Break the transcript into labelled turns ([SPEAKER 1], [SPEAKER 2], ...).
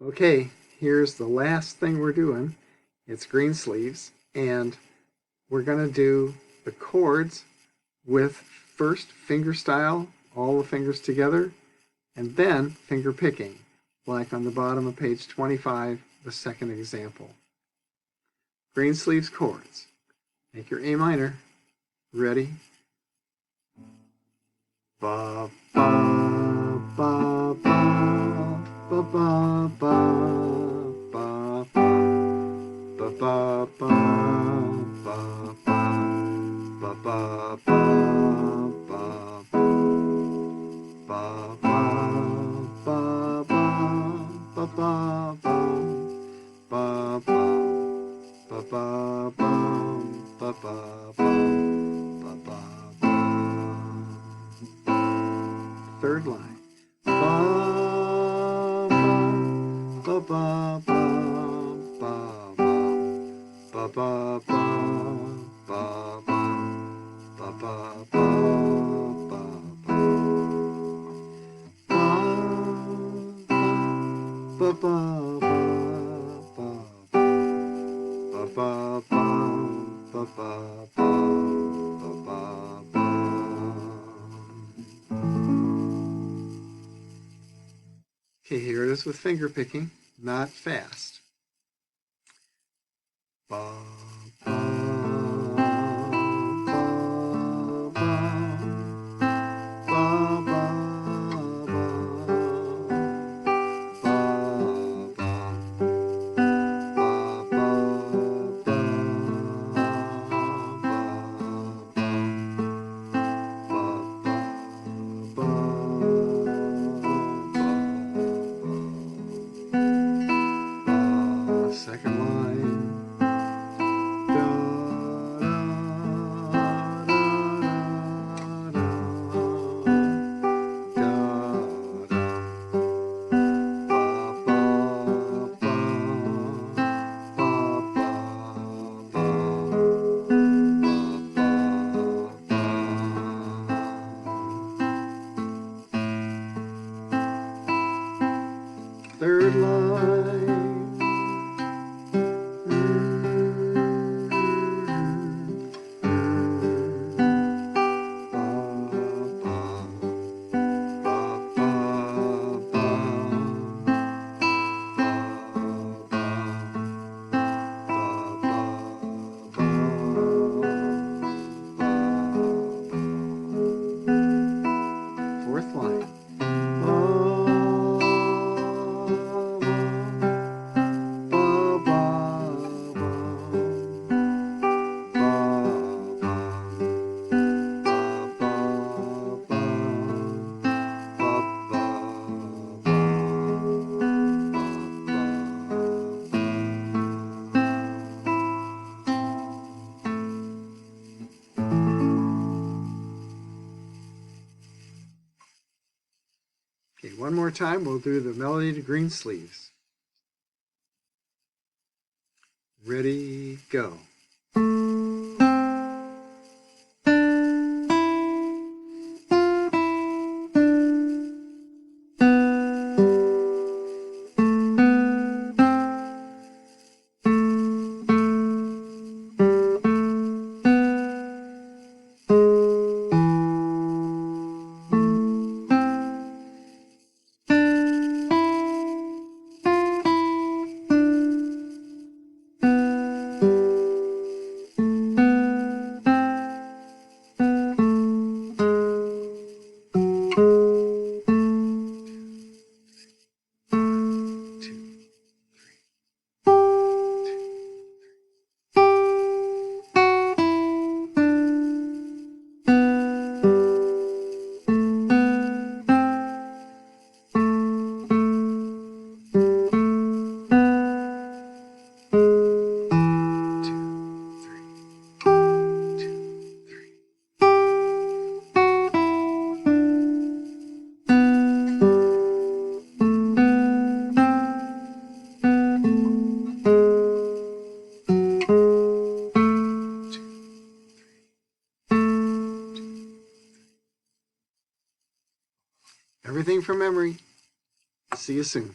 [SPEAKER 1] Okay, here's the last thing we're doing. It's Greensleeves, and we're going to do the chords with first finger style, all the fingers together, and then finger picking, like on the bottom of page 25, the second example. Greensleeves chords. Make your A minor. Ready? Ba ba ba ba ba ba ba ba ba ba ba ba ba ba ba third line. Ba ba ba ba ba ba ba ba ba ba ba Okay, here it is with finger picking, not fast. Ba, ba, ba, ba, second line. Da, da, da, da, third line. Fourth line. Okay, one more time, we'll do the melody to Greensleeves. Ready, go. Everything from memory. See you soon.